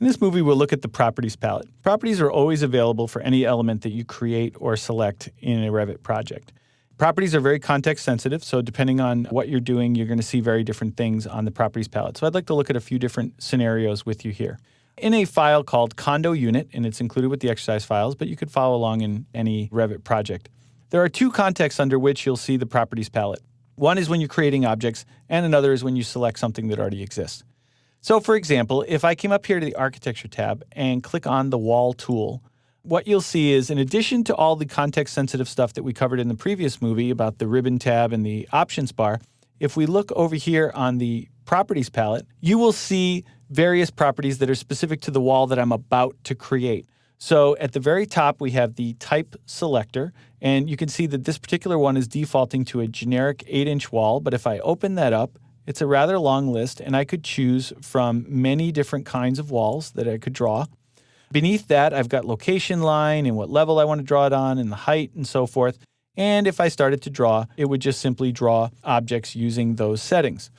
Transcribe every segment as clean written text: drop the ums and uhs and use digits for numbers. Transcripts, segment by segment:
In this movie, we'll look at the properties palette. Properties are always available for any element that you create or select in a Revit project. Properties are very context sensitive, so depending on what you're doing, you're going to see very different things on the properties palette. So I'd like to look at a few different scenarios with you here. In a file called condo unit, and it's included with the exercise files, but you could follow along in any Revit project. There are two contexts under which you'll see the properties palette. One is when you're creating objects, and another is when you select something that already exists. So for example, if I came up here to the Architecture tab and click on the Wall tool, what you'll see is in addition to all the context-sensitive stuff that we covered in the previous movie about the Ribbon tab and the Options bar, if we look over here on the Properties palette, you will see various properties that are specific to the wall that I'm about to create. So at the very top, we have the Type selector, and you can see that this particular one is defaulting to a generic 8-inch wall, but if I open that up, it's a rather long list, and I could choose from many different kinds of walls that I could draw. Beneath that, I've got location line and what level I want to draw it on and the height and so forth. And if I started to draw, it would just simply draw objects using those settings.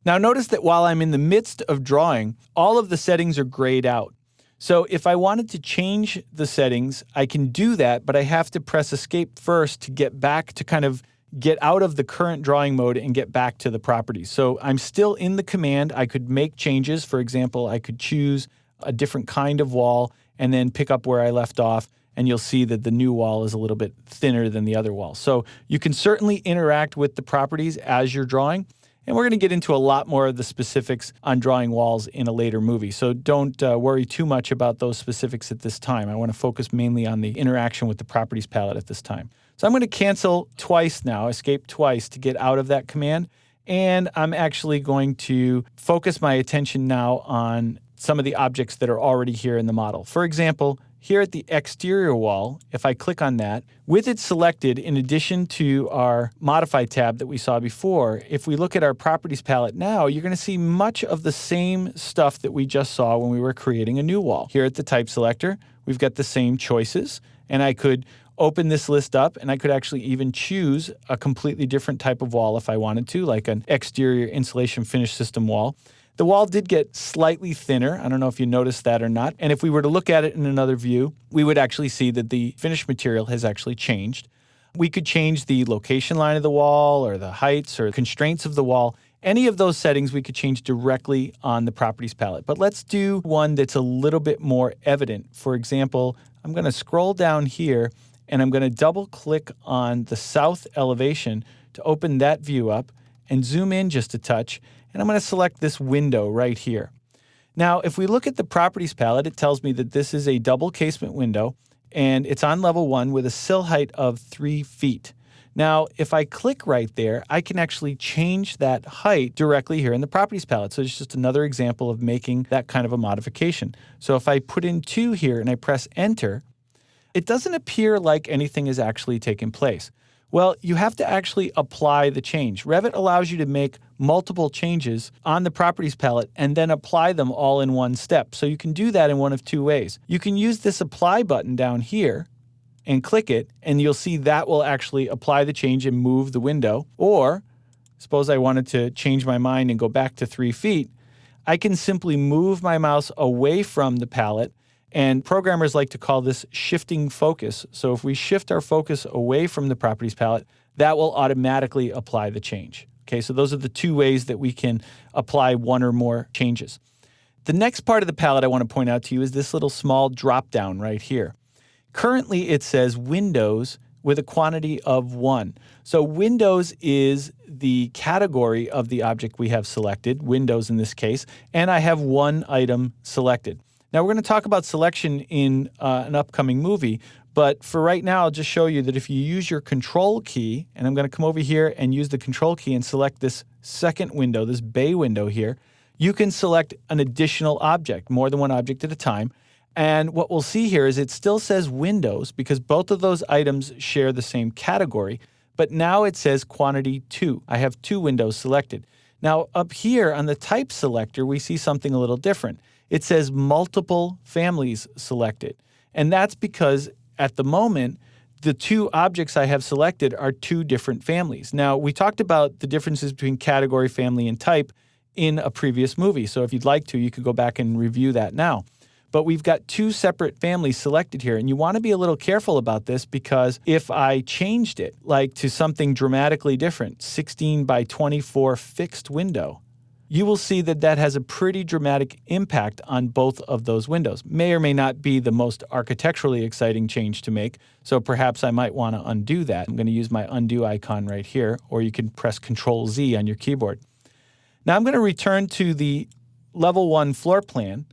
Now notice that while I'm in the midst of drawing, all of the settings are grayed out. So if I wanted to change the settings, I can do that, but I have to press Escape first to get back to kind of get out of the current drawing mode and get back to the properties. So I'm still in the command. I could make changes. For example, I could choose a different kind of wall and then pick up where I left off, and you'll see that the new wall is a little bit thinner than the other wall. So you can certainly interact with the properties as you're drawing, and we're going to get into a lot more of the specifics on drawing walls in a later movie. So don't worry too much about those specifics at this time. I want to focus mainly on the interaction with the properties palette at this time. So I'm going to cancel twice now, escape twice to get out of that command. And I'm actually going to focus my attention now on some of the objects that are already here in the model. For example, here at the exterior wall, if I click on that, with it selected, in addition to our Modify tab that we saw before, if we look at our Properties palette now, you're going to see much of the same stuff that we just saw when we were creating a new wall. Here at the Type selector, we've got the same choices, and I could open this list up, and I could actually even choose a completely different type of wall if I wanted to, like an exterior insulation finish system wall. The wall did get slightly thinner. I don't know if you noticed that or not. And if we were to look at it in another view, we would actually see that the finished material has actually changed. We could change the location line of the wall or the heights or constraints of the wall. Any of those settings we could change directly on the Properties palette. But let's do one that's a little bit more evident. For example, I'm going to scroll down here and I'm going to double click on the south elevation to open that view up and zoom in just a touch. And I'm going to select this window right here. Now, if we look at the Properties palette, it tells me that this is a double casement window and it's on level 1 with a sill height of 3 feet. Now, if I click right there, I can actually change that height directly here in the Properties palette. So it's just another example of making that kind of a modification. So if I put in 2 here and I press Enter, it doesn't appear like anything is actually taking place. Well, you have to actually apply the change. Revit allows you to make multiple changes on the Properties palette and then apply them all in one step. So you can do that in one of 2 ways. You can use this Apply button down here and click it, and you'll see that will actually apply the change and move the window. Or, suppose I wanted to change my mind and go back to 3 feet, I can simply move my mouse away from the palette. And programmers like to call this shifting focus. So if we shift our focus away from the Properties palette, that will automatically apply the change. Okay, so those are the 2 ways that we can apply one or more changes. The next part of the palette I want to point out to you is this little small drop down right here. Currently it says Windows with a quantity of 1. So Windows is the category of the object we have selected, Windows in this case, and I have 1 item selected. Now, we're going to talk about selection in an upcoming movie, but for right now, I'll just show you that if you use your Control key, and I'm going to come over here and use the Control key and select this second window, this bay window here, you can select an additional object, more than 1 object at a time. And what we'll see here is it still says Windows because both of those items share the same category, but now it says quantity 2. I have 2 windows selected. Now, up here on the Type selector, we see something a little different. It says multiple families selected. And that's because at the moment, the 2 objects I have selected are 2 different families. Now, we talked about the differences between category, family, and type in a previous movie. So if you'd like to, you could go back and review that now. But we've got two separate families selected here. And you want to be a little careful about this because if I changed it like to something dramatically different, 16 by 24 fixed window, you will see that that has a pretty dramatic impact on both of those windows. May or may not be the most architecturally exciting change to make, so perhaps I might want to undo that. I'm going to use my undo icon right here, or you can press Control-Z on your keyboard. Now I'm going to return to the level 1 floor plan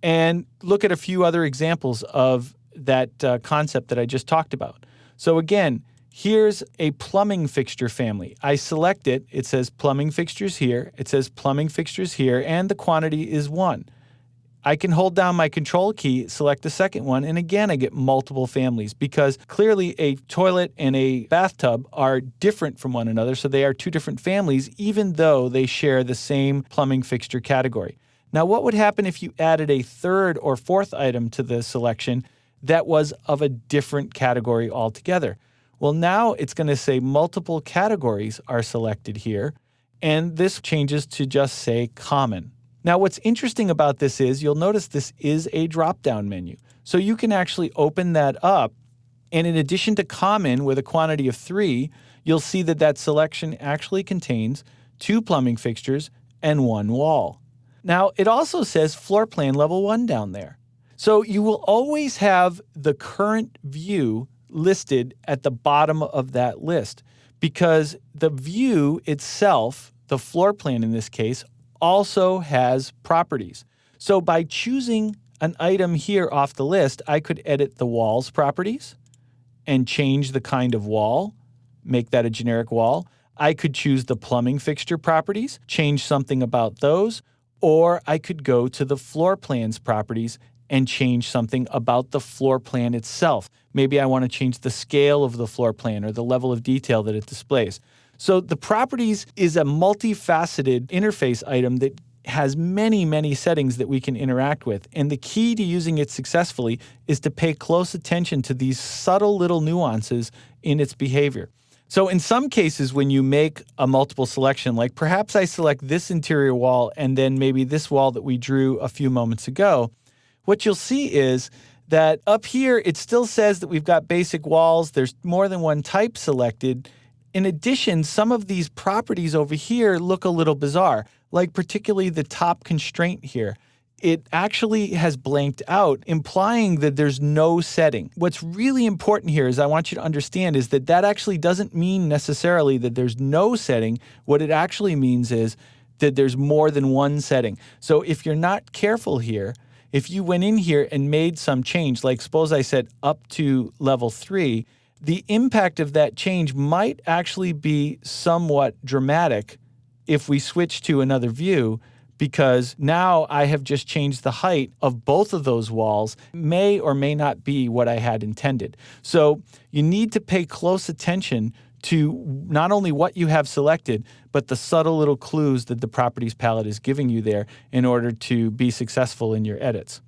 and look at a few other examples of that concept that I just talked about. So again, here's a plumbing fixture family. I select it. It says plumbing fixtures here. It says plumbing fixtures here, and the quantity is 1. I can hold down my control key, select the second one, and again, I get multiple families because clearly a toilet and a bathtub are different from one another, so they are two different families, even though they share the same plumbing fixture category. Now, what would happen if you added a third or fourth item to the selection that was of a different category altogether? Well, now it's going to say multiple categories are selected here, and this changes to just say common. Now, what's interesting about this is you'll notice this is a drop-down menu. So you can actually open that up, and in addition to common with a quantity of 3, you'll see that that selection actually contains 2 plumbing fixtures and 1 wall. Now, it also says floor plan level 1 down there. So you will always have the current view listed at the bottom of that list because the view itself, the floor plan in this case, also has properties. So by choosing an item here off the list, I could edit the walls properties and change the kind of wall, make that a generic wall. I could choose the plumbing fixture properties, change something about those, or I could go to the floor plans properties and change something about the floor plan itself. Maybe I want to change the scale of the floor plan or the level of detail that it displays. So the properties is a multifaceted interface item that has many, many settings that we can interact with. And the key to using it successfully is to pay close attention to these subtle little nuances in its behavior. So in some cases, when you make a multiple selection, like perhaps I select this interior wall and then maybe this wall that we drew a few moments ago, what you'll see is that up here, it still says that we've got basic walls. There's more than one type selected. In addition, some of these properties over here look a little bizarre, like particularly the top constraint here. It actually has blanked out, implying that there's no setting. What's really important here is I want you to understand is that that actually doesn't mean necessarily that there's no setting. What it actually means is that there's more than one setting. So if you're not careful here, if you went in here and made some change, like suppose I said up to level 3, the impact of that change might actually be somewhat dramatic if we switch to another view, because now I have just changed the height of both of those walls, may or may not be what I had intended. So you need to pay close attention to not only what you have selected, but the subtle little clues that the properties palette is giving you there in order to be successful in your edits.